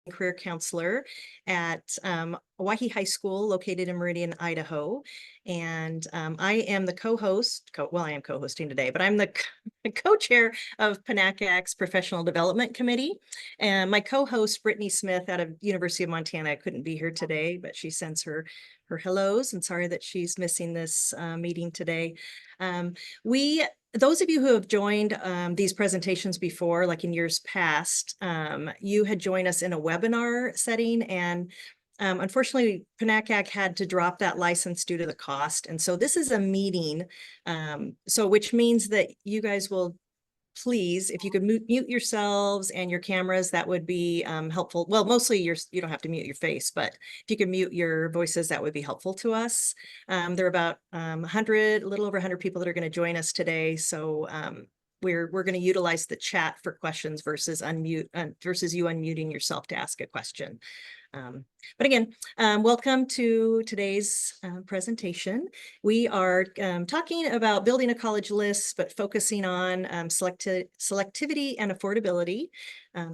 career counselor at Owyhee High School, located in Meridian, Idaho. And I am the co-host, well, I am co-hosting today, but I'm the co-chair of PNACAC's Professional Development Committee. And my co-host, Brittany Smith, out of University of Montana, couldn't be here today, but she sends her hellos, and sorry that she's missing this meeting today. Those of you who have joined these presentations before, like in years past, you had joined us in a webinar setting, and unfortunately, PNACAC had to drop that license due to the cost. And so this is a meeting, which means that you guys will please, if you could mute yourselves and your cameras, that would be helpful. Well, mostly you don't have to mute your face, but if you could mute your voices, that would be helpful to us. There are about a little over 100 people that are going to join us today. So we're going to utilize the chat for questions versus you unmuting yourself to ask a question. But again, welcome to today's presentation. We are talking about building a college list, but focusing on selectivity and affordability.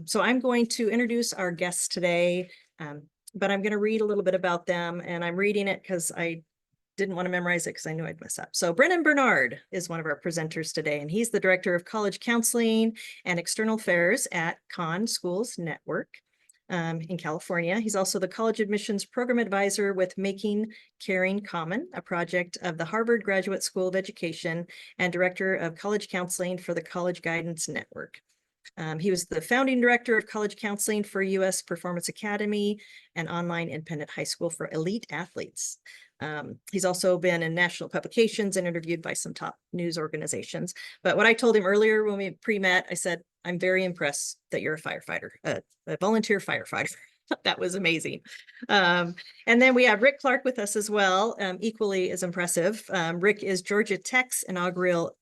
So I'm going to introduce our guests today, but I'm going to read a little bit about them, and I'm reading it because I didn't want to memorize it because I knew I'd mess up. So Brennan Barnard is one of our presenters today, and he's the Director of College Counseling and External Affairs at Con Schools Network in California. He's also the College Admissions Program Advisor with Making Caring Common, a project of the Harvard Graduate School of Education, and Director of College Counseling for the College Guidance Network. He was the founding director of college counseling for U.S. Performance Academy, an online independent high school for elite athletes. He's also been in national publications and interviewed by some top news organizations. But what I told him earlier when we pre-met, I said, I'm very impressed that you're a firefighter, a volunteer firefighter. That was amazing. And then we have Rick Clark with us as well, equally as impressive. Rick is Georgia Tech's inaugural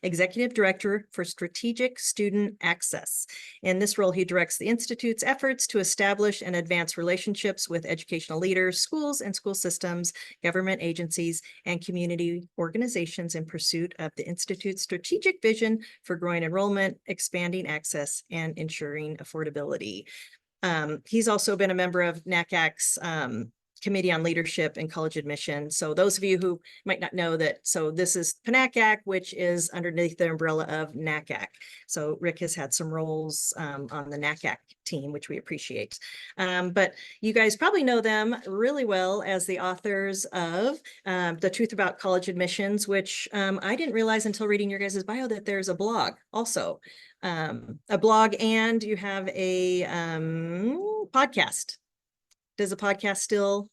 Executive Director for Strategic Student Access. In this role, he directs the Institute's efforts to establish and advance relationships with educational leaders, schools and school systems, government agencies, and community organizations in pursuit of the Institute's strategic vision for growing enrollment, expanding access, and ensuring affordability. He's also been a member of NACAC's Committee on Leadership and College Admission. So those of you who might not know that, so this is PNACAC, which is underneath the umbrella of NACAC. So Rick has had some roles on the NACAC team, which we appreciate. But you guys probably know them really well as the authors of The Truth About College Admissions, which I didn't realize until reading your guys' bio that there's a blog also. A blog, and you have a podcast. Does the podcast still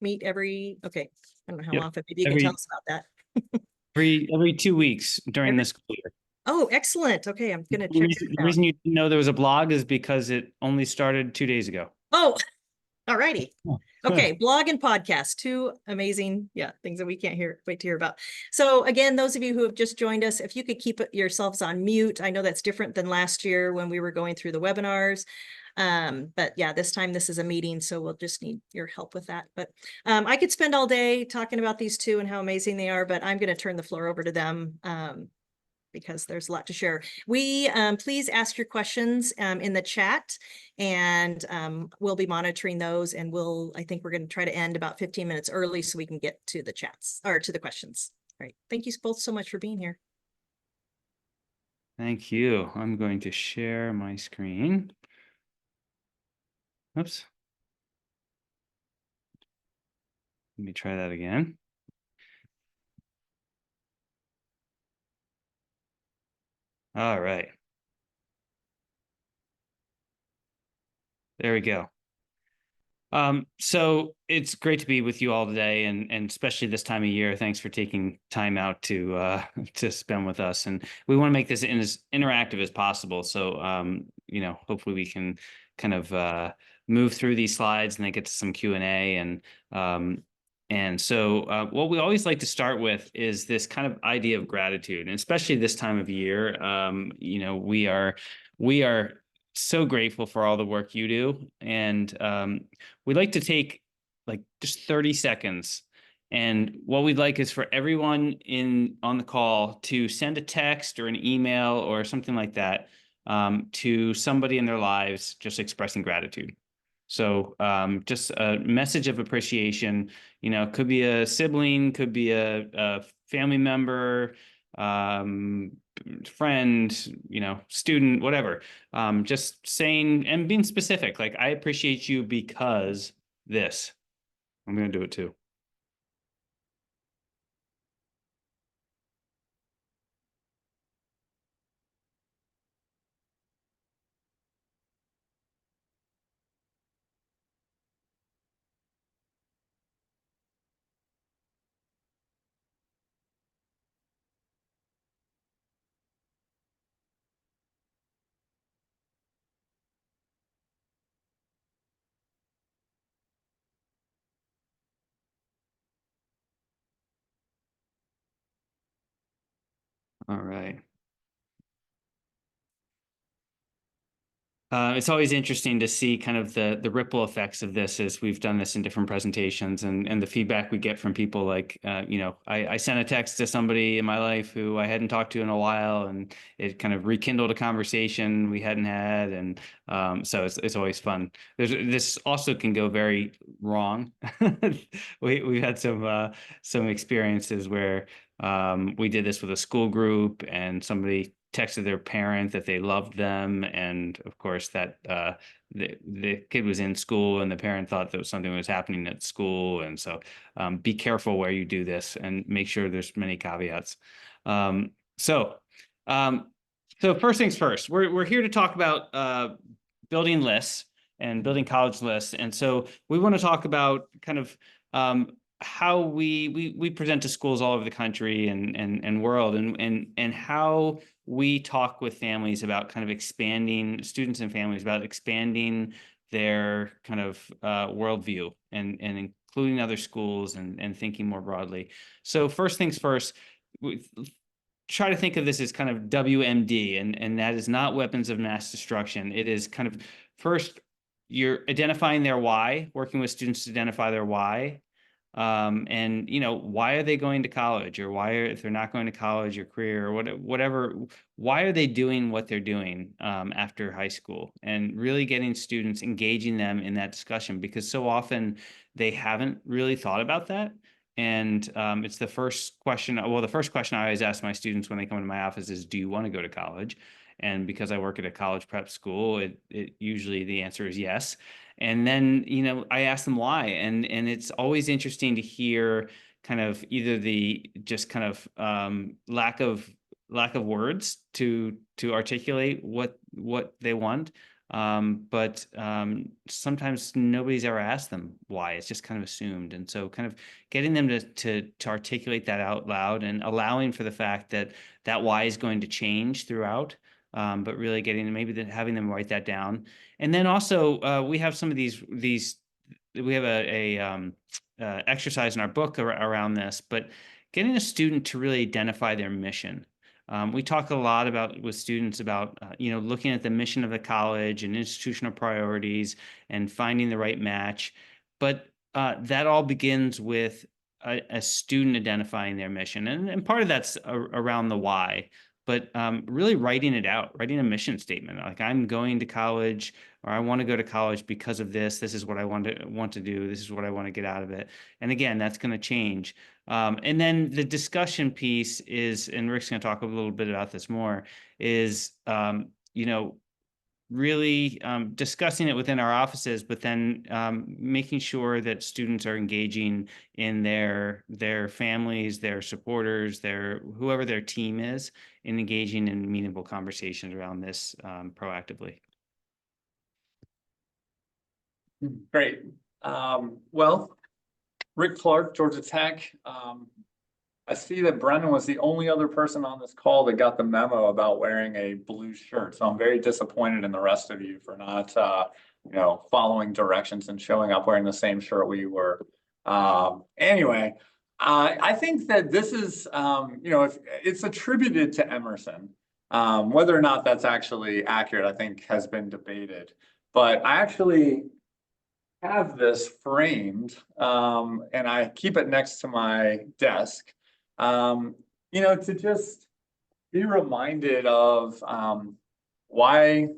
meet every, okay, I don't know how often, maybe you can tell us about that. every 2 weeks during this school year. Oh, excellent. Okay, I'm going to check it out. The reason you didn't know there was a blog is because it only started 2 days ago. Oh, all righty. Okay, blog and podcast, two amazing, things that we can't wait to hear about. So again, those of you who have just joined us, if you could keep yourselves on mute. I know that's different than last year when we were going through the webinars. But yeah, this time this is a meeting, so we'll just need your help with that. But I could spend all day talking about these two and how amazing they are, but I'm going to turn the floor over to them because there's a lot to share. Please ask your questions in the chat, and we'll be monitoring those, and I think we're going to try to end about 15 minutes early so we can get to the chats or to the questions. All right. Thank you both so much for being here. Thank you. I'm going to share my screen. Oops. Let me try that again. All right. There we go. So it's great to be with you all today, and especially this time of year. Thanks for taking time out to spend with us. And we want to make this as interactive as possible. So hopefully we can kind of move through these slides and then get to some Q&A. And so what we always like to start with is this kind of idea of gratitude, and especially this time of year. We are so grateful for all the work you do, and we'd like to take like just 30 seconds, and what we'd like is for everyone on the call to send a text or an email or something like that to somebody in their lives, just expressing gratitude. So just a message of appreciation, could be a sibling, could be a family member, friend, student, whatever. Just saying and being specific, like, I appreciate you because this. I'm going to do it too. All right. It's always interesting to see kind of the ripple effects of this as we've done this in different presentations, and the feedback we get from people. Like, I sent a text to somebody in my life who I hadn't talked to in a while, and it kind of rekindled a conversation we hadn't had. And so it's always fun. This also can go very wrong. We've had some experiences where we did this with a school group, and somebody texted their parent that they loved them, and of course that the kid was in school, and the parent thought that something was happening at school. And so be careful where you do this, and make sure there's many caveats. So first things first, we're here to talk about building lists and building college lists. And so we want to talk about kind of how we present to schools all over the country and world, and how we talk with families about kind of expanding, students and families about expanding their kind of worldview, and including other schools, and thinking more broadly. So first things first, we try to think of this as kind of WMD, and that is not weapons of mass destruction. It is kind of, first, you're identifying their why, working with students to identify their why. And why are they going to college, or if they're not going to college or career, or whatever, why are they doing what they're doing after high school, and really getting students, engaging them in that discussion, because so often they haven't really thought about that. And it's the first question. Well, the first question I always ask my students when they come into my office is, do you want to go to college? And because I work at a college prep school, it usually the answer is yes. And then, I ask them why. And it's always interesting to hear kind of either the just kind of lack of words to articulate what they want. But sometimes nobody's ever asked them why. It's just kind of assumed. And so kind of getting them to articulate that out loud, and allowing for the fact that that why is going to change throughout. But really having them write that down. And then also we have some of these we have a exercise in our book around this, but getting a student to really identify their mission. We talk a lot with students about looking at the mission of the college and institutional priorities, and finding the right match. But that all begins with a student identifying their mission, and part of that's around the why. But really writing it out, writing a mission statement, like, I'm going to college, or I want to go to college because of this. This is what I want to do. This is what I want to get out of it. And again, that's going to change. And then the discussion piece is, and Rick's going to talk a little bit about this more, is really discussing it within our offices, but then making sure that students are engaging in their families, their supporters, whoever their team is, and engaging in meaningful conversations around this proactively. Great. Well, Rick Clark, Georgia Tech. I see that Brennan was the only other person on this call that got the memo about wearing a blue shirt. So I'm very disappointed in the rest of you for not, following directions and showing up wearing the same shirt we were. Anyway, I think that this is, if it's attributed to Emerson. Whether or not that's actually accurate, I think has been debated. But I actually have this framed, and I keep it next to my desk. To just be reminded of why,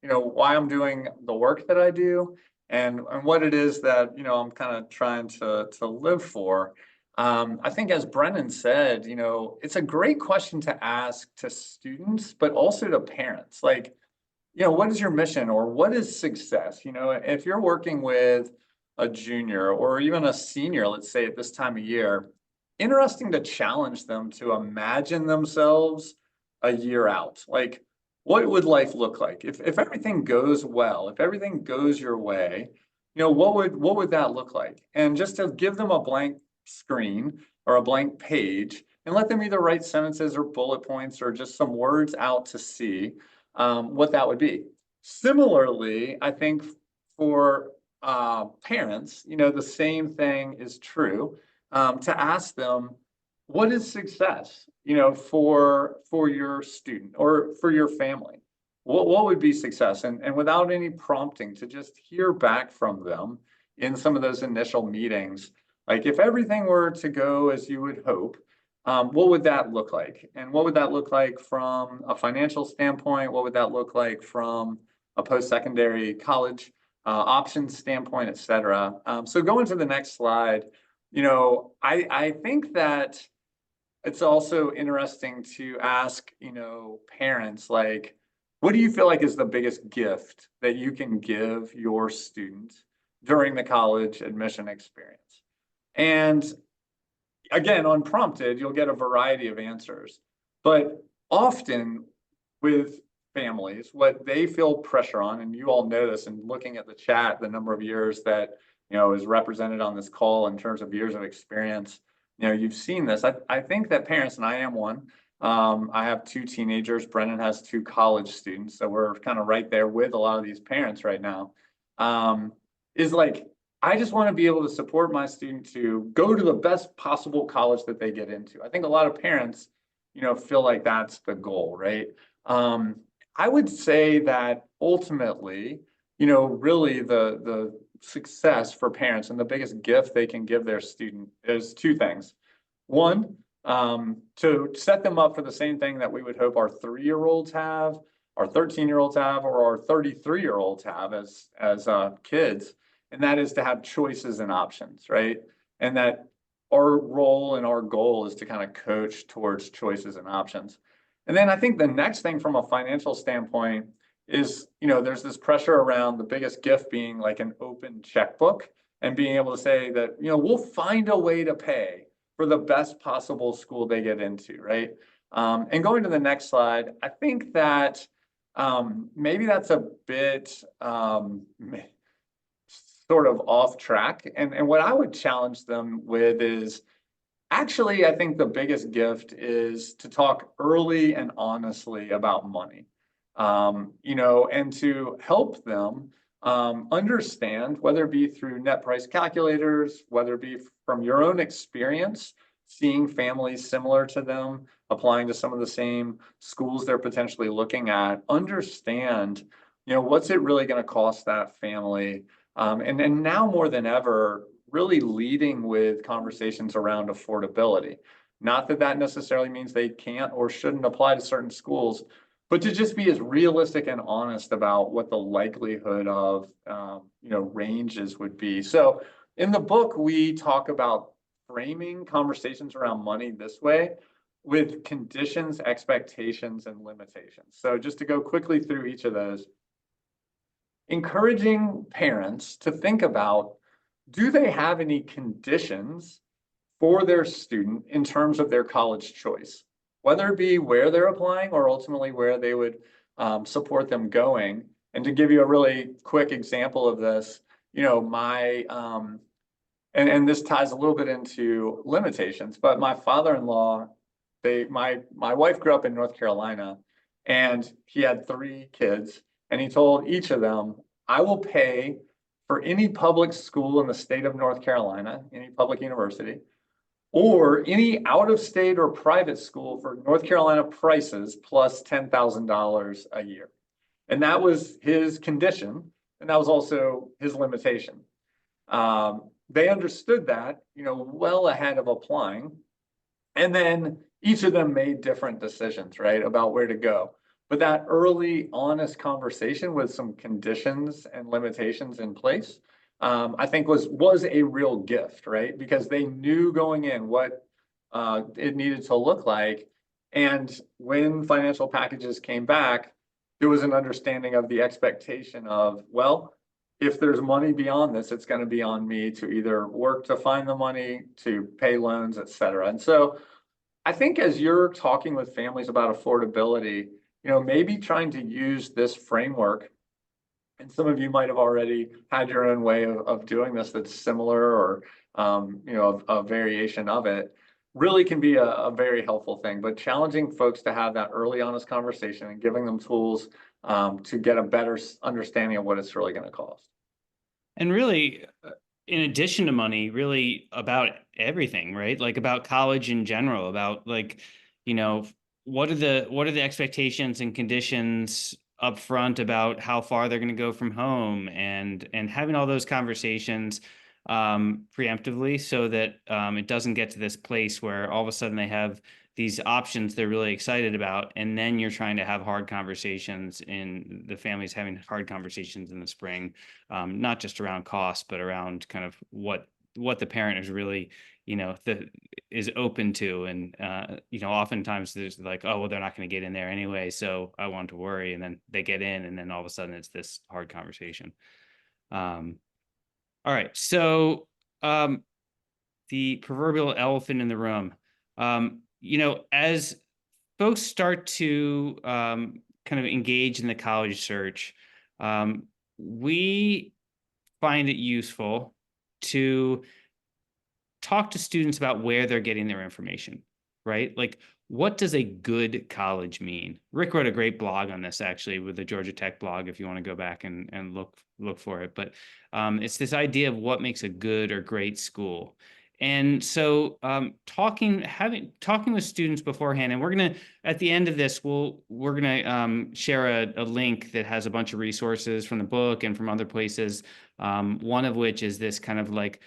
why I'm doing the work that I do and what it is that, I'm kind of trying to live for. I think as Brennan said, it's a great question to ask to students, but also to parents. Like, what is your mission or what is success? If you're working with a junior or even a senior, let's say at this time of year, interesting to challenge them to imagine themselves a year out. Like, what would life look like if everything goes well, if everything goes your way, what would that look like? And just to give them a blank screen or a blank page and let them either write sentences or bullet points or just some words out to see what that would be. Similarly, I think for parents, the same thing is true, to ask them, what is success, for your student or for your family? What would be success? And without any prompting, to just hear back from them in some of those initial meetings, like if everything were to go as you would hope, what would that look like? And what would that look like from a financial standpoint? What would that look like from a post-secondary college options standpoint, et cetera? So going to the next slide, I think that it's also interesting to ask, parents, like, what do you feel like is the biggest gift that you can give your student during the college admission experience? And again, unprompted, you'll get a variety of answers. But often with families, what they feel pressure on, and you all know this, and looking at the chat, the number of years that, is represented on this call in terms of years of experience, you've seen this. I think that parents, and I am one, I have 2 teenagers, Brennan has 2 college students, so we're kind of right there with a lot of these parents right now, is like, I just want to be able to support my student to go to the best possible college that they get into. I think a lot of parents, feel like that's the goal, right? I would say that ultimately, really the success for parents and the biggest gift they can give their student is 2 things. One, to set them up for the same thing that we would hope our 3-year-olds have, our 13-year-olds have, or our 33-year-olds have as kids. And that is to have choices and options, right? And that our role and our goal is to kind of coach towards choices and options. And then I think the next thing from a financial standpoint is, there's this pressure around the biggest gift being like an open checkbook and being able to say that, we'll find a way to pay for the best possible school they get into, right? And going to the next slide, I think that maybe that's a bit sort of off track. And what I would challenge them with is, actually, I think the biggest gift is to talk early and honestly about money, and to help them understand, whether it be through net price calculators, whether it be from your own experience, seeing families similar to them, applying to some of the same schools they're potentially looking at, understand, what's it really going to cost that family? And now more than ever, really leading with conversations around affordability. Not that that necessarily means they can't or shouldn't apply to certain schools, but to just be as realistic and honest about what the likelihood of, ranges would be. So in the book, we talk about framing conversations around money this way, with conditions, expectations, and limitations. So just to go quickly through each of those, encouraging parents to think about, do they have any conditions for their student in terms of their college choice, whether it be where they're applying or ultimately where they would support them going. And to give you a really quick example of this, and this ties a little bit into limitations, but my father-in-law, my wife grew up in North Carolina, and he had 3 kids, and he told each of them, I will pay for any public school in the state of North Carolina, any public university, or any out-of-state or private school for North Carolina prices plus $10,000 a year. And that was his condition, and that was also his limitation. They understood that, well ahead of applying. And then each of them made different decisions, right, about where to go. But that early, honest conversation with some conditions and limitations in place, I think was a real gift, right? Because they knew going in what it needed to look like. And when financial packages came back, there was an understanding of the expectation of, well, if there's money beyond this, it's going to be on me to either work to find the money, to pay loans, et cetera. And so I think as you're talking with families about affordability, maybe trying to use this framework, and some of you might have already had your own way of doing this that's similar or, a variation of it, really can be a very helpful thing. But challenging folks to have that early, honest conversation and giving them tools to get a better understanding of what it's really going to cost. And really, in addition to money, really about everything, right? Like about college in general, about like, what are the expectations and conditions up front about how far they're going to go from home, and having all those conversations preemptively, so that it doesn't get to this place where all of a sudden they have these options they're really excited about, and then you're trying to have hard conversations, in the families having hard conversations in the spring, not just around cost, but around kind of what the parent is really, is open to. And, oftentimes there's like, oh, well, they're not going to get in there anyway, so I want to worry. And then they get in, and then all of a sudden it's this hard conversation. All right. So the proverbial elephant in the room, as folks start to kind of engage in the college search, we find it useful to talk to students about where they're getting their information, right? Like, what does a good college mean? Rick wrote a great blog on this, actually, with the Georgia Tech blog, if you want to go back and look for it. But it's this idea of what makes a good or great school. And so talking with students beforehand, and we're going to, at the end of this, we're going to share a link that has a bunch of resources from the book and from other places. One of which is this kind of like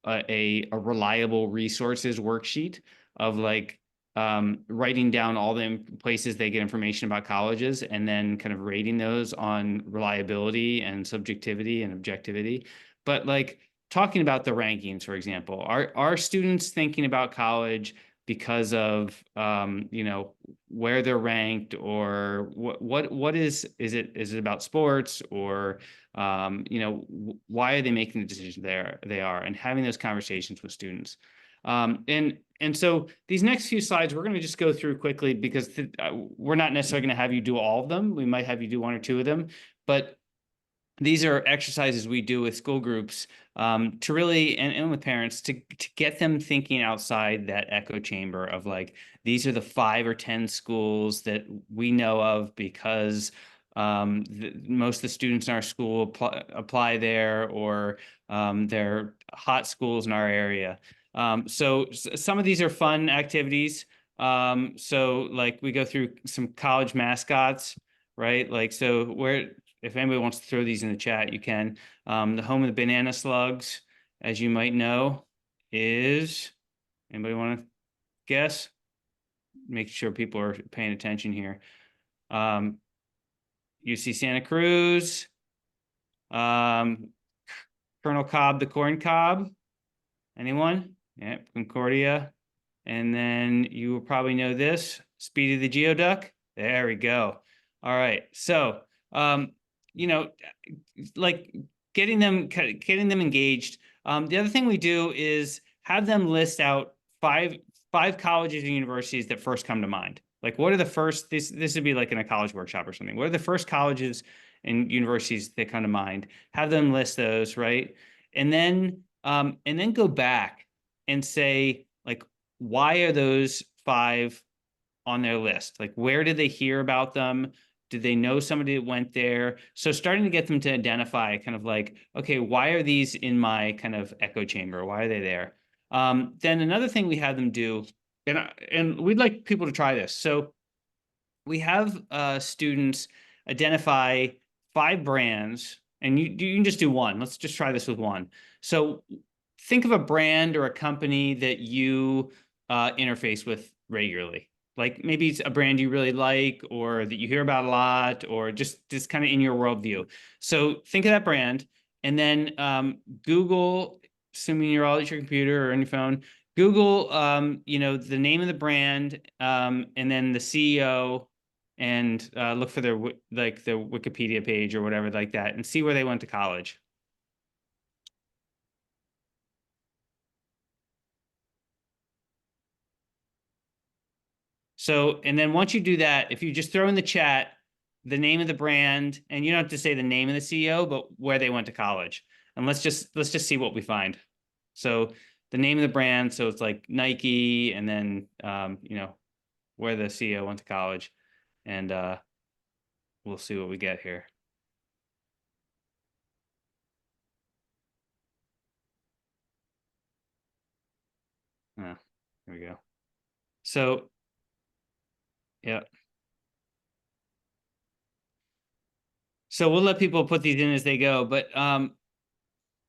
a reliable resources worksheet of like writing down all the places they get information about colleges, and then kind of rating those on reliability and subjectivity and objectivity. But like talking about the rankings, for example, are students thinking about college because of where they're ranked, or what is it about sports, or why are they making the decision they are, and having those conversations with students. And so these next few slides, we're going to just go through quickly, because we're not necessarily going to have you do all of them. We might have you do one or two of them, but these are exercises we do with school groups to really, and with parents, to get them thinking outside that echo chamber of like, these are the 5 or 10 schools that we know of because most of the students in our school apply there, or they're hot schools in our area. So some of these are fun activities. So like we go through some college mascots, right? Like, so if anybody wants to throw these in the chat, you can. The home of the banana slugs, as you might know, is, anybody want to guess? Make sure people are paying attention here. UC Santa Cruz, Colonel Cobb, the corn cob. Anyone? Yeah, Concordia. And then you will probably know this, Speedy the Geoduck. There we go. All right. So, like getting them engaged. The other thing we do is have them list out five colleges and universities that first come to mind. Like, what are the first, this would be like in a college workshop or something. What are the first colleges and universities that come to mind? Have them list those, right? And then go back and say, like, why are those 5 on their list? Like, where did they hear about them? Did they know somebody that went there? So starting to get them to identify kind of like, okay, why are these in my kind of echo chamber? Why are they there? Then another thing we have them do, and we'd like people to try this. So we have students identify 5 brands, and you can just do one. Let's just try this with one. So think of a brand or a company that you interface with regularly. like maybe it's a brand you really like, or that you hear about a lot, or just kind of in your worldview. So think of that brand, and then Google, assuming you're all at your computer or on your phone, Google, you know, the name of the brand, and then the CEO, and look for their like the Wikipedia page or whatever like that, and see where they went to college. So, and then once you do that, if you just throw in the chat the name of the brand, and you don't have to say the name of the CEO, but where they went to college, and let's just see what we find. So the name of the brand, so it's like Nike, and then you know, where the CEO went to college, and we'll see what we get here. Here we go. So, yeah. So we'll let people put these in as they go, but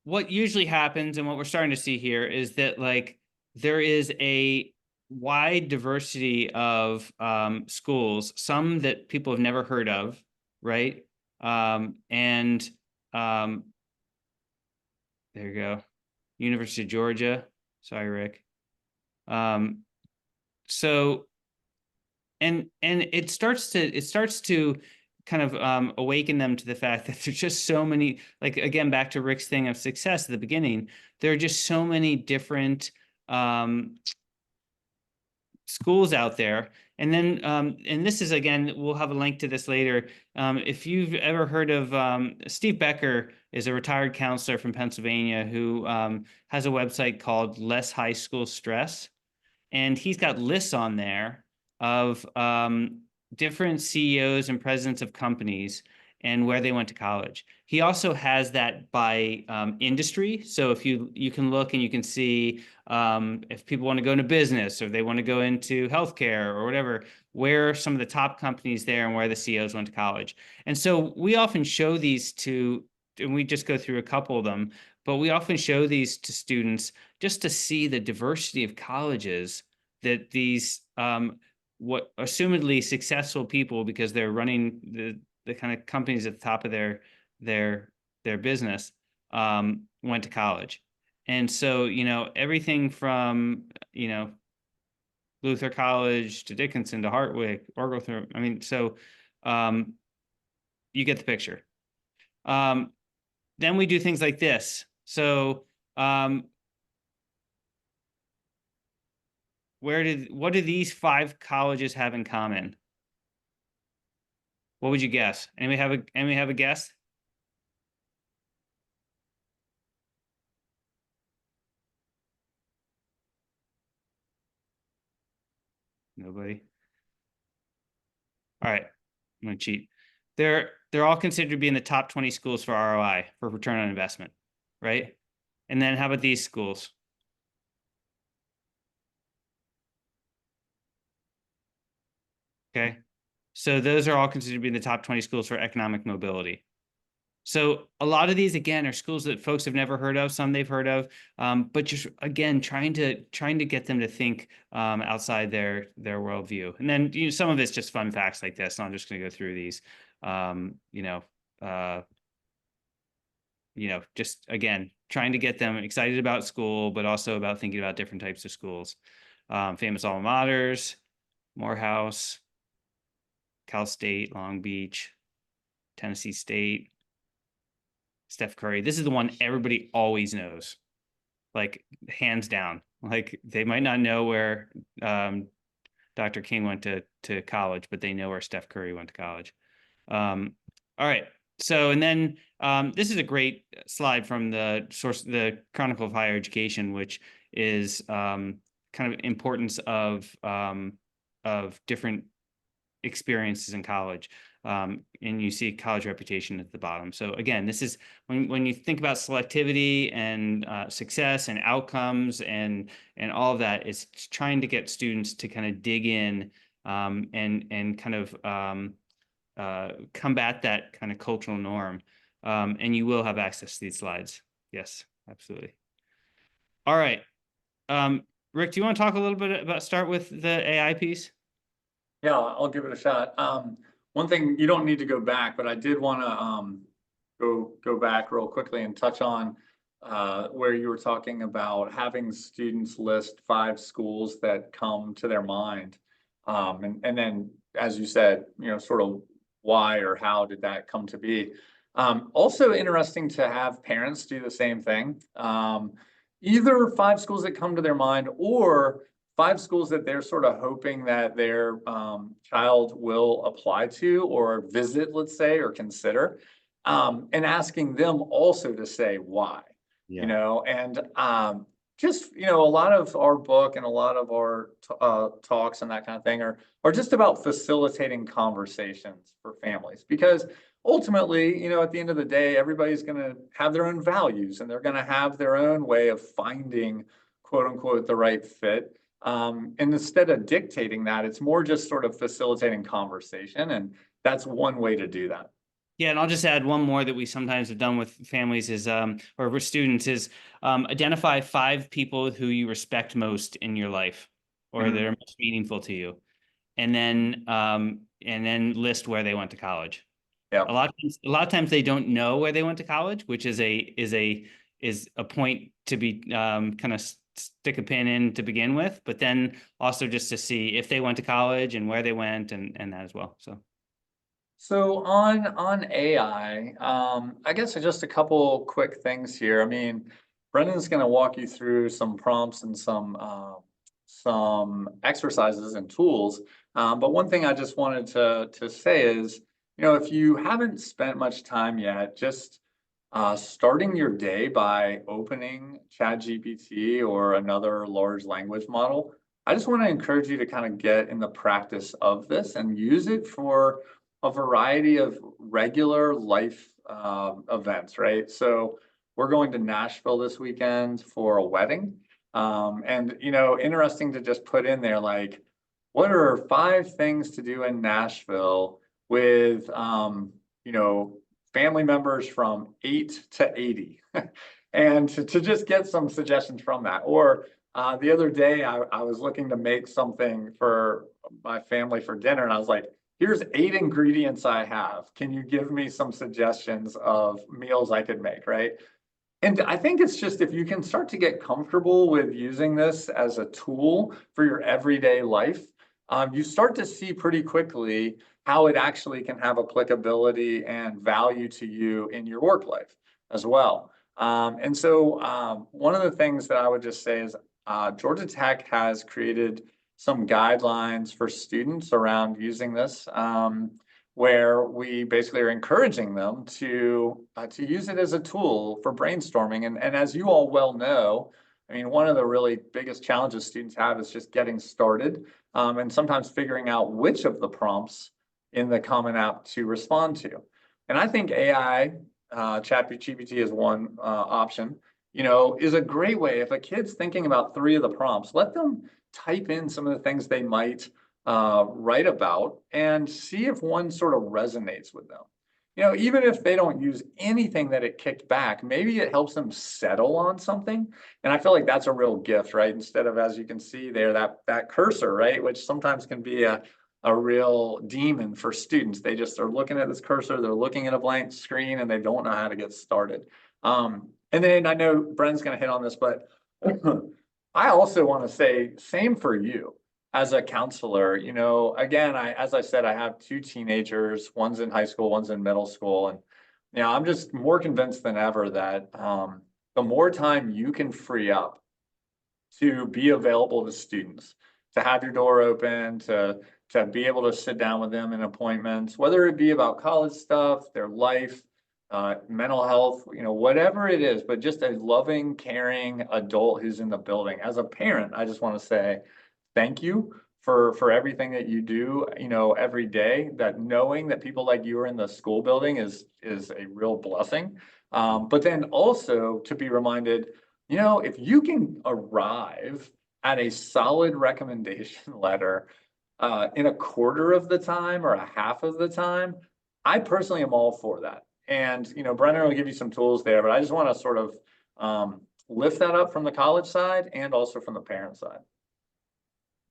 what usually happens, and what we're starting to see here, is that like there is a wide diversity of schools, some that people have never heard of, right? And there you go, University of Georgia. Sorry, Rick. So, and it starts to kind of awaken them to the fact that there's just so many, like, again, back to Rick's thing of success at the beginning, there are just so many different schools out there. And then, and this is, again, we'll have a link to this later. If you've ever heard of Steve Becker, is a retired counselor from Pennsylvania who has a website called Less High School Stress. And he's got lists on there of different CEOs and presidents of companies and where they went to college. He also has that by industry. So if you can look and you can see if people want to go into business, or they want to go into healthcare or whatever, where some of the top companies there and where the CEOs went to college. And so we often show these to, and we just go through a couple of them, but we often show these to students just to see the diversity of colleges that these what assumedly successful people, because they're running the kind of companies at the top of their business, went to college. And so, you know, everything from, you know, Luther College to Dickinson to Hartwick, Oglethorpe. I mean, so you get the picture. Then we do things like this. So what do these 5 colleges have in common? What would you guess? Anybody have a guess? Nobody. All right, I'm gonna cheat. They're all considered to be in the top 20 schools for ROI, for return on investment, right? And then how about these schools? Okay, so those are all considered to be in the top 20 schools for economic mobility. So a lot of these, again, are schools that folks have never heard of, some they've heard of, but just, again, trying to get them to think outside their worldview. And then, you know, some of it's just fun facts like this, and I'm just going to go through these. You know, just, again, trying to get them excited about school, but also about thinking about different types of schools. Famous alma maters: Morehouse, Cal State, Long Beach, Tennessee State, Steph Curry. This is the one everybody always knows, like hands down. Like they might not know where Dr. King went to college, but they know where Steph Curry went to college. All right. So, and then this is a great slide from the Chronicle of Higher Education, which is kind of importance of different experiences in college. And you see college reputation at the bottom. So again, this is when you think about selectivity and success and outcomes and all of that, it's trying to get students to kind of dig in and kind of combat that kind of cultural norm. And you will have access to these slides. Yes, absolutely. All right. Rick, do you want to talk a little bit about, start with the AI piece? Yeah, I'll give it a shot. One thing, you don't need to go back, but I did want to go back real quickly and touch on where you were talking about having students list 5 schools that come to their mind. And then, as you said, sort of why or how did that come to be? Also interesting to have parents do the same thing. Either 5 schools that come to their mind, or 5 schools that they're sort of hoping that their child will apply to or visit, let's say, or consider, and asking them also to say why. And just, a lot of our book and a lot of our talks and that kind of thing are just about facilitating conversations for families, because ultimately, at the end of the day, everybody's going to have their own values and they're going to have their own way of finding, quote unquote, the right fit. And instead of dictating that, it's more just sort of facilitating conversation. And that's one way to do that. Yeah, and I'll just add one more that we sometimes have done with families is, or with students is, identify 5 people who you respect most in your life, or that are most meaningful to you, and then list where they went to college. Yeah. A lot of times they don't know where they went to college, which is a point to be kind of stick a pin in to begin with, but then also just to see if they went to college and where they went and that as well. So on AI, I guess just a couple quick things here. I mean, Brennan's going to walk you through some prompts and some exercises and tools. But one thing I just wanted to say is, if you haven't spent much time yet, just starting your day by opening ChatGPT or another large language model, I just want to encourage you to kind of get in the practice of this and use it for a variety of regular life events, right? So we're going to Nashville this weekend for a wedding. And, interesting to just put in there, like, what are 5 things to do in Nashville with, family members from 8 to 80, and to just get some suggestions from that. Or the other day, I was looking to make something for my family for dinner, and I was like, here's 8 ingredients I have. Can you give me some suggestions of meals I could make, right? And I think it's just, if you can start to get comfortable with using this as a tool for your everyday life, you start to see pretty quickly how it actually can have applicability and value to you in your work life as well. And so one of the things that I would just say is Georgia Tech has created some guidelines for students around using this, where we basically are encouraging them to use it as a tool for brainstorming. And as you all well know, I mean, one of the really biggest challenges students have is just getting started, and sometimes figuring out which of the prompts in the Common App to respond to. And I think AI, ChatGPT is one option, is a great way. If a kid's thinking about 3 of the prompts, let them type in some of the things they might write about and see if one sort of resonates with them. Even if they don't use anything that it kicked back, maybe it helps them settle on something. And I feel like that's a real gift, right? Instead of, as you can see there, that cursor, right? Which sometimes can be a real demon for students. They just are looking at this cursor, they're looking at a blank screen, and they don't know how to get started. And then I know Brennan's going to hit on this, but I also want to say, same for you as a counselor. Again, as I said, I have 2 teenagers, one's in high school, one's in middle school. And, I'm just more convinced than ever that the more time you can free up to be available to students, to have your door open, to be able to sit down with them in appointments, whether it be about college stuff, their life, mental health, whatever it is, but just a loving, caring adult who's in the building. As a parent, I just want to say thank you for everything that you do, every day. That knowing that people like you are in the school building is a real blessing. But then also to be reminded, if you can arrive at a solid recommendation letter in a quarter of the time or a half of the time, I personally am all for that. And, Brennan will give you some tools there, but I just want to sort of lift that up from the college side and also from the parent side.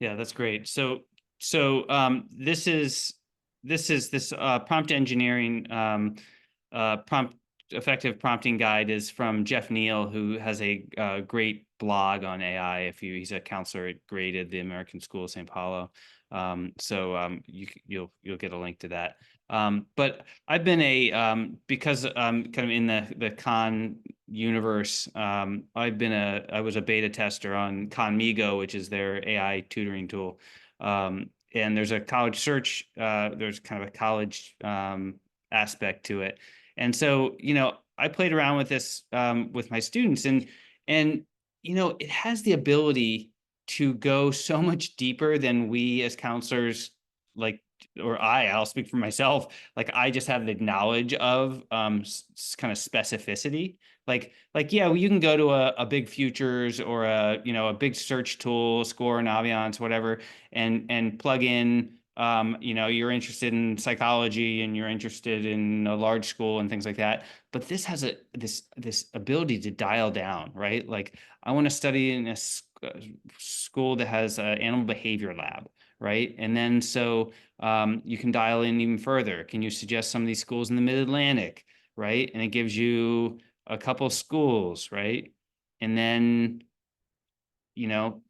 Yeah, that's great. So This is this prompt engineering prompt effective prompting guide is from Jeff Neal, who has a great blog on AI. He's a counselor at Graded, the American School of St. Paulo. You'll get a link to that. But I've been because I'm kind of in the Khan universe. I was a beta tester on Khanmigo, which is their AI tutoring tool. And there's a college search. There's kind of a college aspect to it. And so, I played around with this with my students, and it has the ability to go so much deeper than we as counselors, I'll speak for myself, I just have the knowledge of kind of specificity. Yeah, well, you can go to a big futures or a big search tool, Score, Naviance, whatever, and plug in you're interested in psychology and you're interested in a large school and things like that. But this has this ability to dial down, right? I want to study in a school that has an animal behavior lab, right? And then so you can dial in even further. Can you suggest some of these schools in the Mid-Atlantic, right? And it gives you a couple schools, right? And then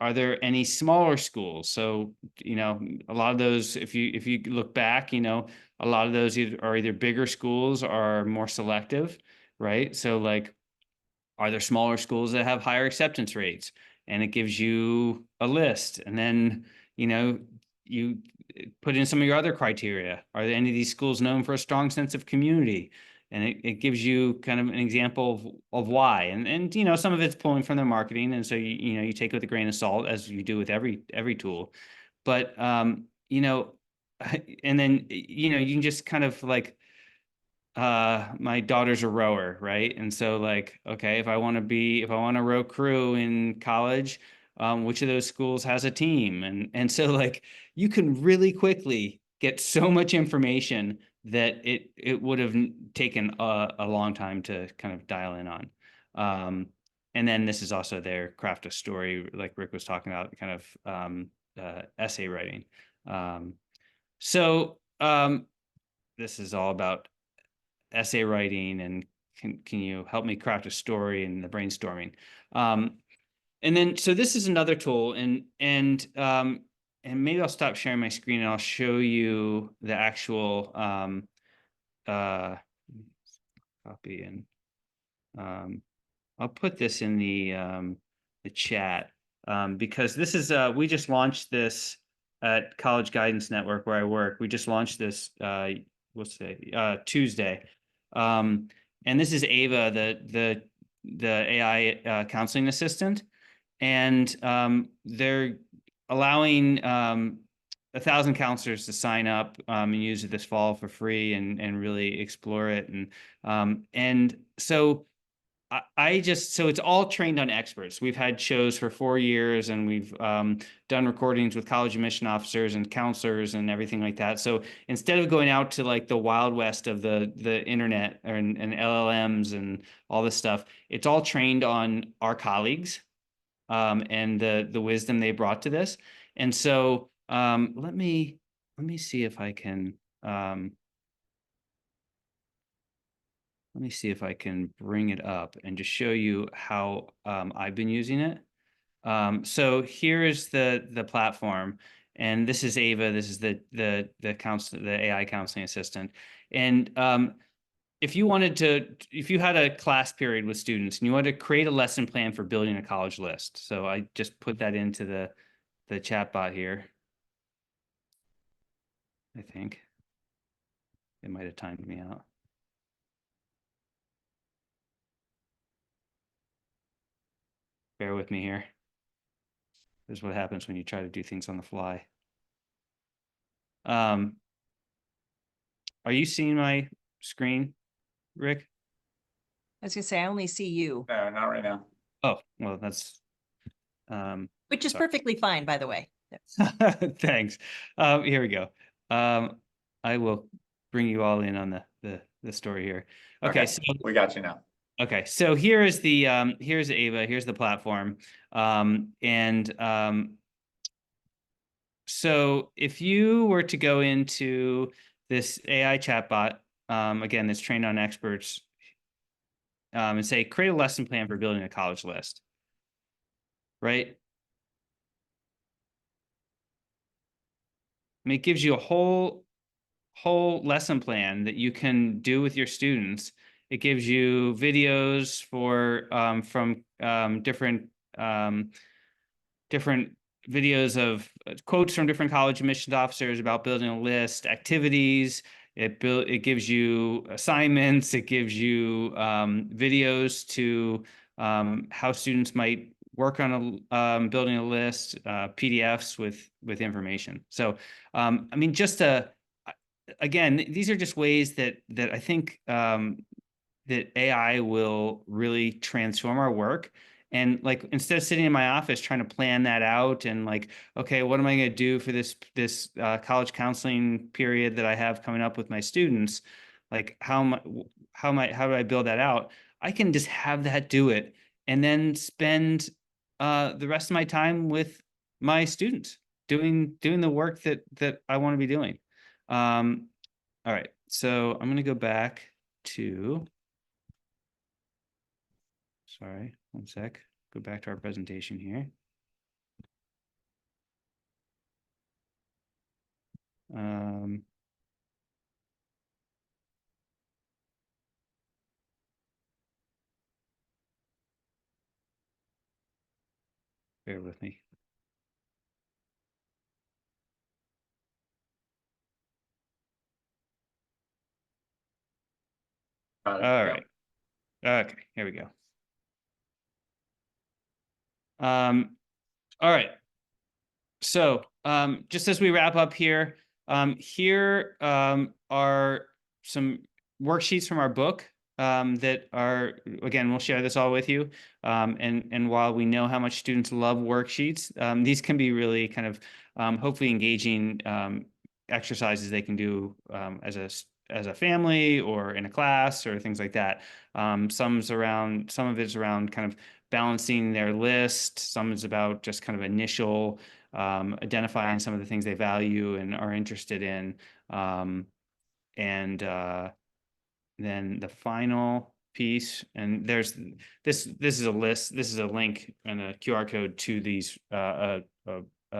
are there any smaller schools? So, a lot of those, if you look back, a lot of those are either bigger schools or more selective, right? So are there smaller schools that have higher acceptance rates? And it gives you a list. And then, you put in some of your other criteria. Are there any of these schools known for a strong sense of community? And it gives you kind of an example of why. And some of it's pulling from their marketing. And so, you take it with a grain of salt, as you do with every tool. But, and then, you can just kind of my daughter's a rower, right? And so okay, if I want to row crew in college, which of those schools has a team? And so you can really quickly get so much information that it would have taken a long time to kind of dial in on. And then this is also their craft a story, like Rick was talking about, kind of essay writing. This is all about essay writing and can you help me craft a story and the brainstorming. And then so this is another tool, and maybe I'll stop sharing my screen and I'll show you the actual copy, and I'll put this in the chat because this is we just launched this at College Guidance Network where I work. We just launched this Tuesday. And this is Ava, the AI counseling assistant, and they're allowing 1,000 counselors to sign up and use it this fall for free and really explore it. And so so it's all trained on experts. We've had shows for 4 years, and we've done recordings with college admission officers and counselors and everything like that. So instead of going out to the Wild West of the internet and LLMs and all this stuff, it's all trained on our colleagues and the wisdom they brought to this. And so let me see if I can let me see if I can bring it up and just show you how I've been using it. So here is the platform, and this is Ava. This is the AI counseling assistant. And if you had a class period with students and you wanted to create a lesson plan for building a college list, so I just put that into the chat bot here. I think it might have timed me out. Bear with me here. This is what happens when you try to do things on the fly. Are you seeing my screen, Rick? I was gonna say, I only see you, No, not right now. Oh, well, that's which is sorry. perfectly fine, by the way. Thanks. Here we go. I will bring you all in on the story here. Okay, so we got you now. okay, so here's here's Ava, here's the platform, and so if you were to go into this AI chatbot, again, that's trained on experts, and say, create a lesson plan for building a college list, right? I mean, it gives you a whole lesson plan that you can do with your students. It gives you videos for from different videos of quotes from different college admissions officers about building a list, activities. It gives you assignments. It gives you videos to how students might work on building a list, PDFs with information. So I mean, again, these are just ways that I think that AI will really transform our work. And like, instead of sitting in my office trying to plan that out and like, okay, what am I going to do for this college counseling period that I have coming up with my students? Like, how do I build that out? I can just have that do it, and then spend the rest of my time with my students doing the work that I want to be doing. All right, so I'm going to go back to. Sorry, one sec. Go back to our presentation here. Bear with me. Got it. All Yep. right. Okay, here we go. All right. So just as we wrap up here, here are some worksheets from our book that are, again, we'll share this all with you. And while we know how much students love worksheets, these can be really kind of hopefully engaging exercises they can do as a family or in a class or things like that. Some of it's around kind of balancing their list. Some is about just kind of initial identifying some of the things they value and are interested in. Then the final piece, and there's this is a list, this is a link and a QR code to these a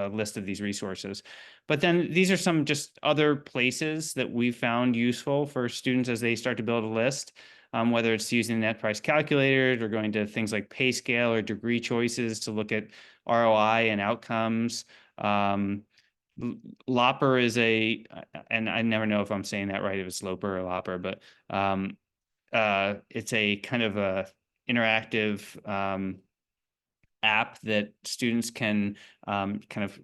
list of these resources. But then these are some just other places that we found useful for students as they start to build a list, whether it's using net price calculators or going to things like pay scale or degree choices to look at ROI and outcomes. Lopper is and I never know if I'm saying that right, if it's Loper or Lopper, but it's a kind of a interactive app that students can kind of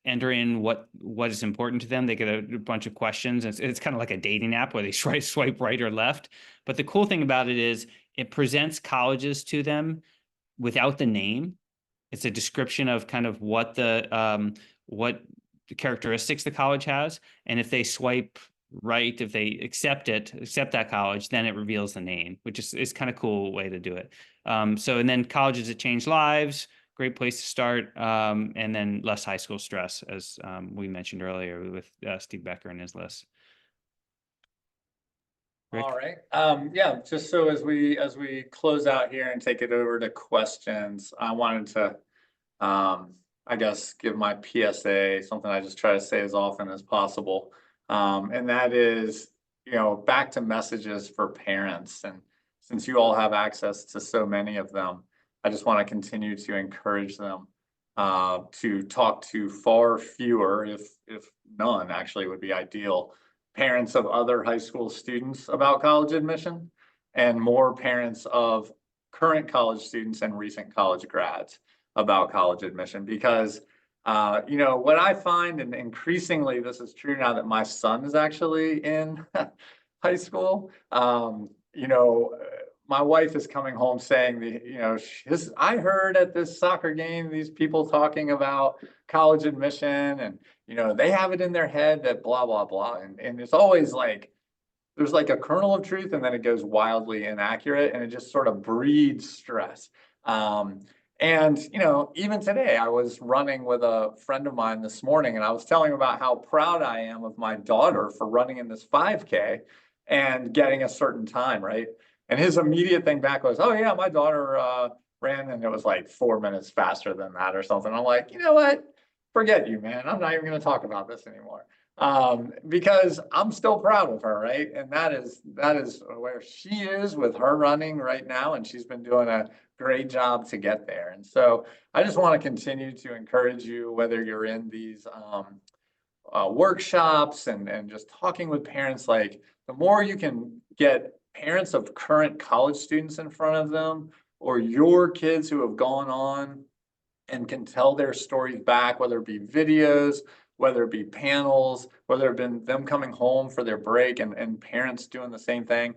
enter in what is important to them. They get a bunch of questions. It's kind of like a dating app where they swipe right or left. But the cool thing about it is it presents colleges to them without the name. It's a description of kind of what the characteristics the college has. And if they swipe right, if they accept that college, then it reveals the name, which is kind of cool way to do it. So, and then colleges that change lives, great place to start. And then less high school stress, as we mentioned earlier with Steve Becker and his list. Rick? All right. Yeah, just so as we close out here and take it over to questions, I wanted to I guess give my PSA, something I just try to say as often as possible. And that is, back to messages for parents. And since you all have access to so many of them, I just want to continue to encourage them to talk to far fewer, if none actually would be ideal, parents of other high school students about college admission, and more parents of current college students and recent college grads about college admission. Because what I find, and increasingly this is true now that my son is actually in high school, my wife is coming home saying I heard at this soccer game these people talking about college admission, and they have it in their head that blah blah blah, and it's always like there's like a kernel of truth and then it goes wildly inaccurate, and it just sort of breeds stress. And, you know, even today, I was running with a friend of mine this morning, and I was telling him about how proud I am of my daughter for running in this 5K and getting a certain time, right? And his immediate thing back was, oh yeah, my daughter ran and it was like 4 minutes faster than that or something. I'm like, you know what? Forget you, man. I'm not even going to talk about this anymore. Because I'm still proud of her, right? And that is where she is with her running right now. And she's been doing a great job to get there. And so I just want to continue to encourage you, whether you're in these workshops and just talking with parents, like the more you can get parents of current college students in front of them, or your kids who have gone on and can tell their stories back, whether it be videos, whether it be panels, whether it been them coming home for their break and parents doing the same thing,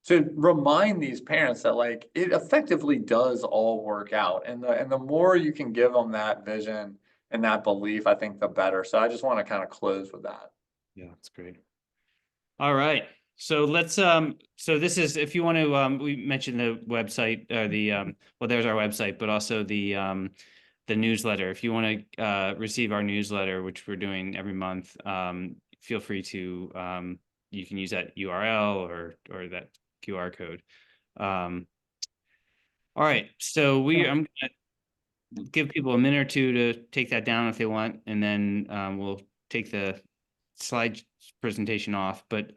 to remind these parents that like it effectively does all work out. And the more you can give them that vision and that belief, I think the better. So I just want to kind of close with that. Yeah, that's great. All right. So let's so this is, if you want to we mentioned the website well, there's our website, but also the newsletter. If you want to receive our newsletter, which we're doing every month, feel free to you can use that URL or that QR code. All right, so I'm gonna give people a minute or two to take that down if they want, and then we'll take the slide presentation off. But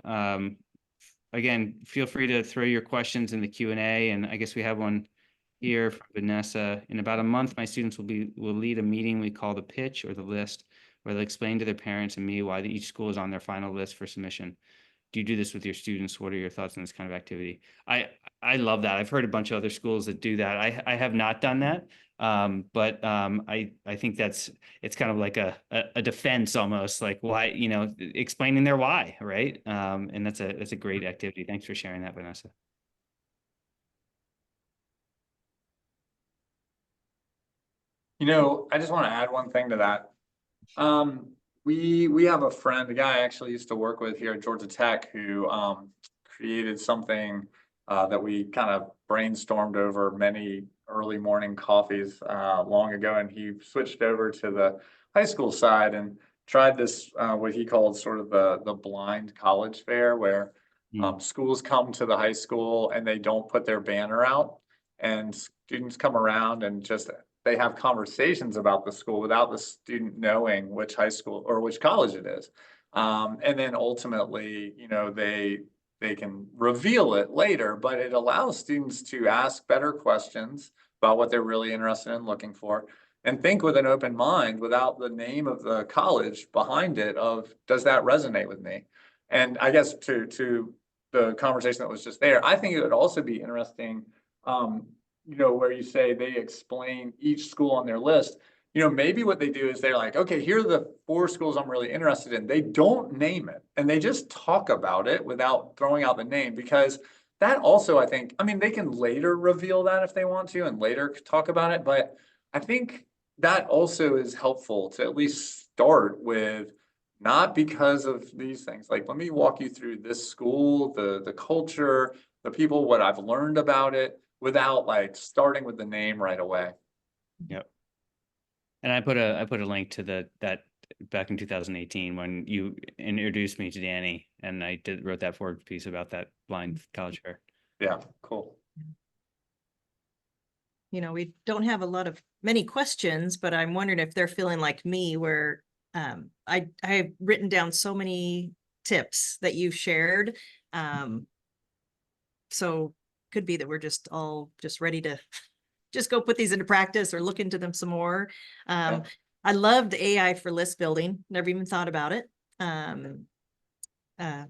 again, feel free to throw your questions in the Q&A, and I guess we have one here from Vanessa. In about a month, my students will lead a meeting we call the pitch or the list, where they'll explain to their parents and me why each school is on their final list for submission. Do you do this with your students? What are your thoughts on this kind of activity? I love that. I've heard a bunch of other schools that do that. I have not done that. But I think it's kind of like a defense almost, like why, you know, explaining their why, right? And that's a great activity. Thanks for sharing that, Vanessa. You know, I just want to add one thing to that. We have a friend, a guy I actually used to work with here at Georgia Tech, who created something that we kind of brainstormed over many early morning coffees long ago, and he switched over to the high school side and tried this what he called sort of the blind college fair, where schools come to the high school and they don't put their banner out, and students come around and just they have conversations about the school without the student knowing which high school or which college it is. And then ultimately, you know, they can reveal it later, but it allows students to ask better questions about what they're really interested in looking for, and think with an open mind without the name of the college behind it of, does that resonate with me? And I guess to the conversation that was just there, I think it would also be interesting, you know, where you say they explain each school on their list. You know, maybe what they do is they're like, okay, here are the 4 schools I'm really interested in. They don't name it, and they just talk about it without throwing out the name, because that also, I think, I mean, they can later reveal that if they want to and later talk about it. But I think that also is helpful to at least start with, not because of these things. Like, let me walk you through this school, the culture, the people, what I've learned about it, without like starting with the name right away. Yep. And I put a link to that back in 2018 when you introduced me to Danny, and I wrote that forward piece about that blind college fair. Yeah, cool. You know, we don't have many questions, but I'm wondering if they're feeling like me, where I've written down so many tips that you've shared. So could be that we're just all just ready to just go put these into practice or look into them some more. I loved AI for list building. Never even thought about it.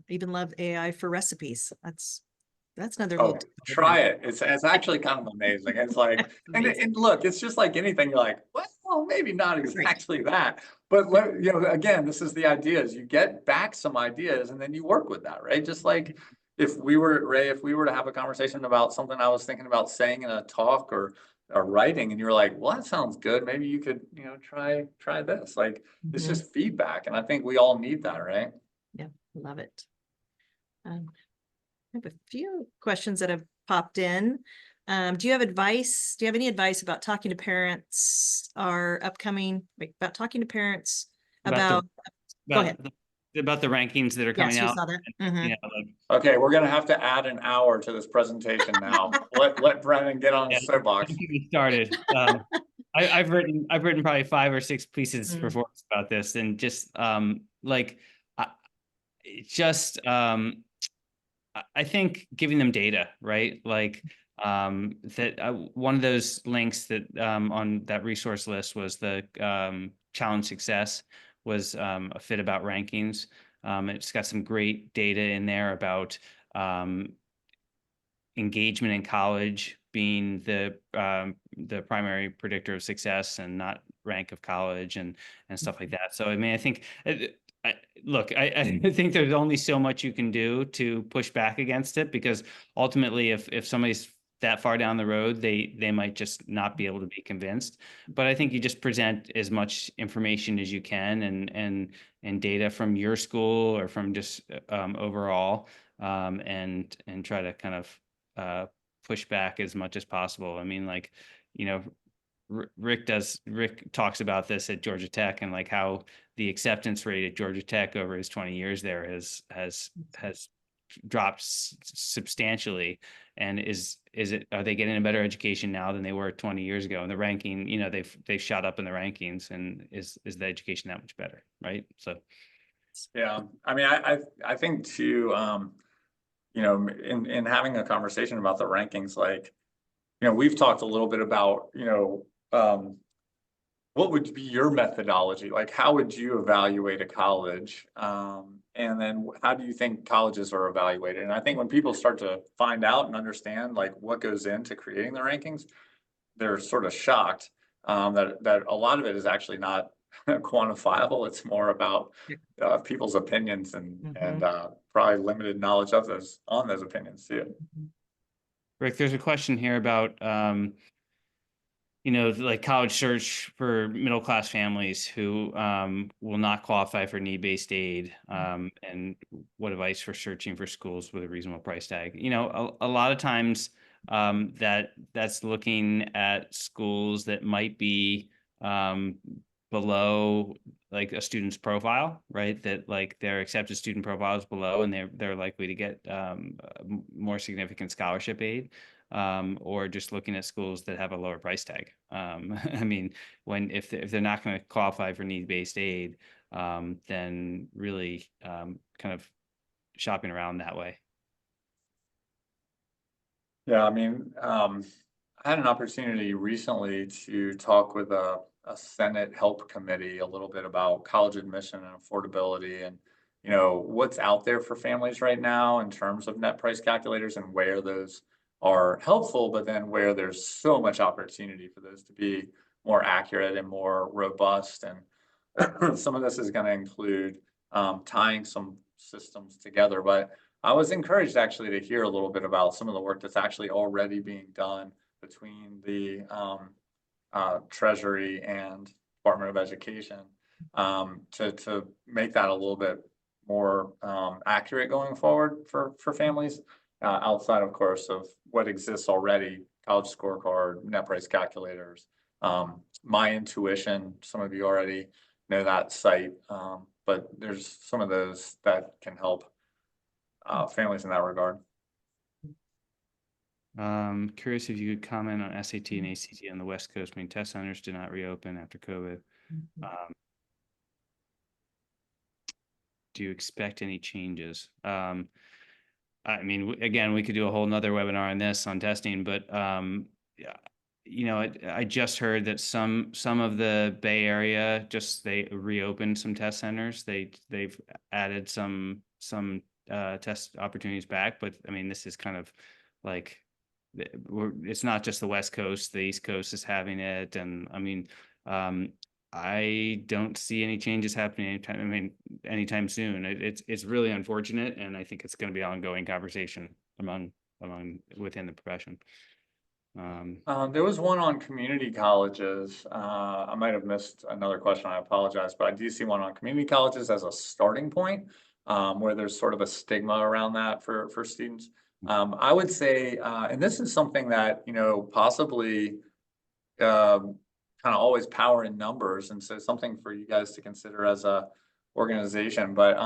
Even loved AI for recipes. That's another Oh, little try it. It's actually kind of amazing. It's like, and look, it's just like anything. You're like, well, maybe not exactly that, but you know, again, this is the idea: is you get back some ideas and then you work with that, right? Just like if we were, Ray, if we were to have a conversation about something I was thinking about saying in a talk or writing, and you were like, well, that sounds good. Maybe you could, you know, try this. Like, it's just feedback, and I think we all need that, right? Yeah, love it. I have a few questions that have popped in. Do you have advice? Do you have any advice about talking to parents about talking to parents about, go ahead. About the rankings that are coming Yes, we out. saw that. You Mhm. know, like, Okay, we're gonna have to add an hour to this presentation now. Let Brennan get on his Yeah, soapbox. don't get me started. I've written probably 5 or 6 pieces Mm. before about this, and just like it's just I think giving them data, right? Like that one of those links that on that resource list was the challenge success was a fit about rankings. It's got some great data in there about engagement in college being the primary predictor of success and not rank of college and stuff like that. So I mean, I think look, I think there's only so much you can do to push back against it, because ultimately if somebody's that far down the road, they might just not be able to be convinced. But I think you just present as much information as you can and data from your school or from just overall, and try to kind of push back as much as possible. I mean, like, you know, Rick talks about this at Georgia Tech, and like how the acceptance rate at Georgia Tech over his 20 years there has dropped substantially. And are they getting a better education now than they were 20 years ago? And the ranking, you know, they've shot up in the rankings, and is the education that much better, right? So Yeah, I mean, I think too, you know, in having a conversation about the rankings, like, you know, we've talked a little bit about, you know, what would be your methodology? Like, how would you evaluate a college? And then how do you think colleges are evaluated? And I think when people start to find out and understand like what goes into creating the rankings, they're sort of shocked that a lot of it is actually not quantifiable. It's more about people's opinions and probably limited knowledge of those opinions too. Rick, there's a question here about you know, like college search for middle class families who will not qualify for need-based aid, and what advice for searching for schools with a reasonable price tag. You know, a lot of times that's looking at schools that might be below like a student's profile, right? That like their accepted student profile is below, and they're likely to get more significant scholarship aid. Or just looking at schools that have a lower price tag. I mean, if they're not going to qualify for need-based aid, then really kind of shopping around that way. Yeah, I mean, I had an opportunity recently to talk with a Senate help committee a little bit about college admission and affordability, and you know what's out there for families right now in terms of net price calculators and where those are helpful, but then where there's so much opportunity for those to be more accurate and more robust. And some of this is going to include tying some systems together, but I was encouraged actually to hear a little bit about some of the work that's actually already being done between the Treasury and Department of Education to make that a little bit more accurate going forward for families, outside, of course, of what exists already: college scorecard, net price calculators, My Intuition. Some of you already know that site, but there's some of those that can help families in that regard. Curious if you could comment on SAT and ACT on the West Coast. I mean, test centers did not reopen after COVID. Do you expect any changes? I mean, again, we could do a whole nother webinar on this on testing, but yeah, you know, I just heard that some of the Bay Area they reopened some test centers. They've added some test opportunities back, but I mean, this is kind of like it's not just the West Coast, the East Coast is having it. And I mean, I don't see any changes happening anytime soon. It's really unfortunate, and I think it's going to be an ongoing conversation within the profession. There was one on community colleges. I might have missed another question. I apologize, but I do see one on community colleges as a starting point, where there's sort of a stigma around that for students. I would say, and this is something that, you know, possibly kind of always power in numbers. And so something for you guys to consider as a organization. But,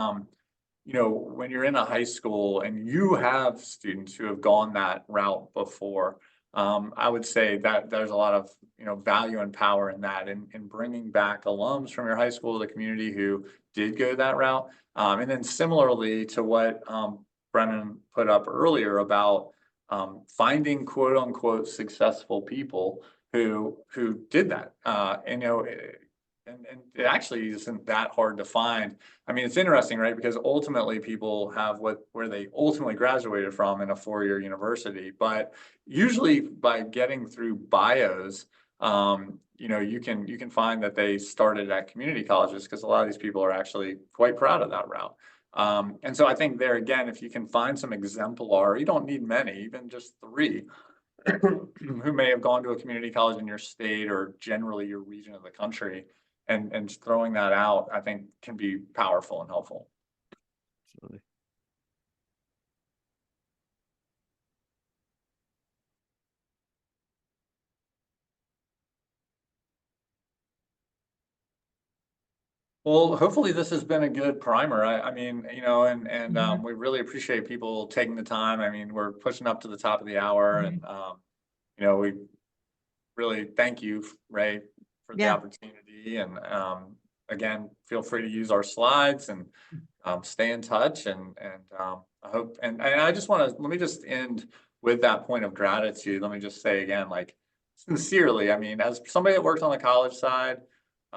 you know, when you're in a high school and you have students who have gone that route before, I would say that there's a lot of, you know, value and power in that, in bringing back alums from your high school, the community who did go that route. And then similarly to what Brennan put up earlier about finding quote unquote successful people who did that. And, you know, and it actually isn't that hard to find. I mean, it's interesting, right? Because ultimately people have where they ultimately graduated from in a four-year university, but usually by getting through bios, you know, you can find that they started at community colleges, because a lot of these people are actually quite proud of that route. And so I think there again, if you can find some exemplar, you don't need many, even just 3 who may have gone to a community college in your state or generally your region of the country, and throwing that out, I think can be powerful and helpful. Absolutely. Well, hopefully this has been a good primer. I mean, you know, and we really appreciate people taking the time. I mean, we're pushing up to the top of the hour, and you know, we really thank you, Ray, for the Yeah. opportunity. And again, feel free to use our slides and stay in touch. And I hope, and I just want to, let me just end with that point of gratitude. Let me just say again, like, sincerely, I mean, as somebody that works on the college side,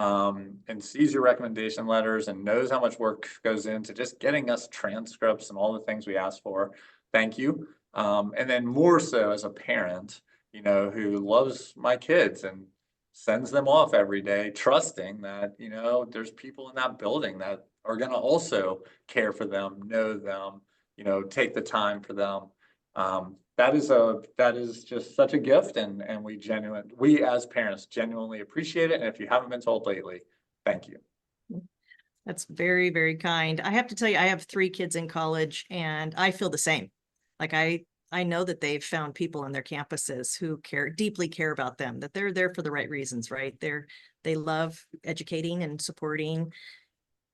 and sees your recommendation letters and knows how much work goes into just getting us transcripts and all the things we ask for, thank you. And then more so as a parent, you know, who loves my kids and sends them off every day, trusting that, you know, there's people in that building that are going to also care for them, know them, you know, take the time for them. That is just such a gift, and we as parents genuinely appreciate it. And if you haven't been told lately, thank you. That's very, very kind. I have to tell you, I have 3 kids in college, and I feel the same. Like I know that they've found people on their campuses who deeply care about them, that they're there for the right reasons, right? They love educating and supporting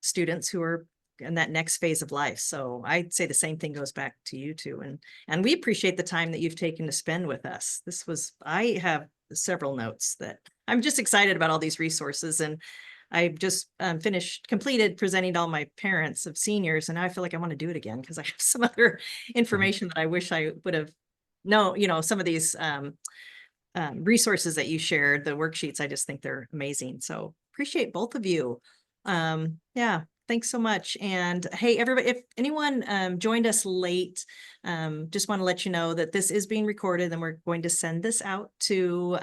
students who are in that next phase of life. So I'd say the same thing goes back to you too. And we appreciate the time that you've taken to spend with us. I have several notes that I'm just excited about all these resources. And I just completed presenting to all my parents of seniors, and I feel like I want to do it again because I have some other information that I wish I would have known, you know, some of these resources that you shared, the worksheets, I just think they're amazing. So appreciate both of you. Yeah, thanks so much. And hey, everybody, if anyone joined us late, just want to let you know that this is being recorded, and we're going to send this out to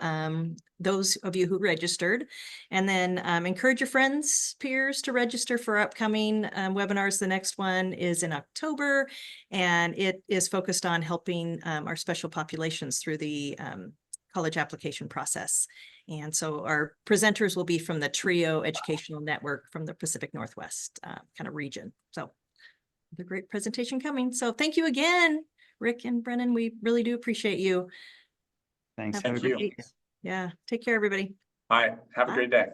those of you who registered. And then encourage your friends, peers to register for upcoming webinars. The next one is in October, and it is focused on helping our special populations through the college application process. And so our presenters will be from the TRIO Educational Network from the Pacific Northwest kind of region. So the great presentation coming. So thank you again, Rick and Brennan. We really do appreciate you. Thanks. Thank you. Yeah. Take care, everybody. All right. Have a great day.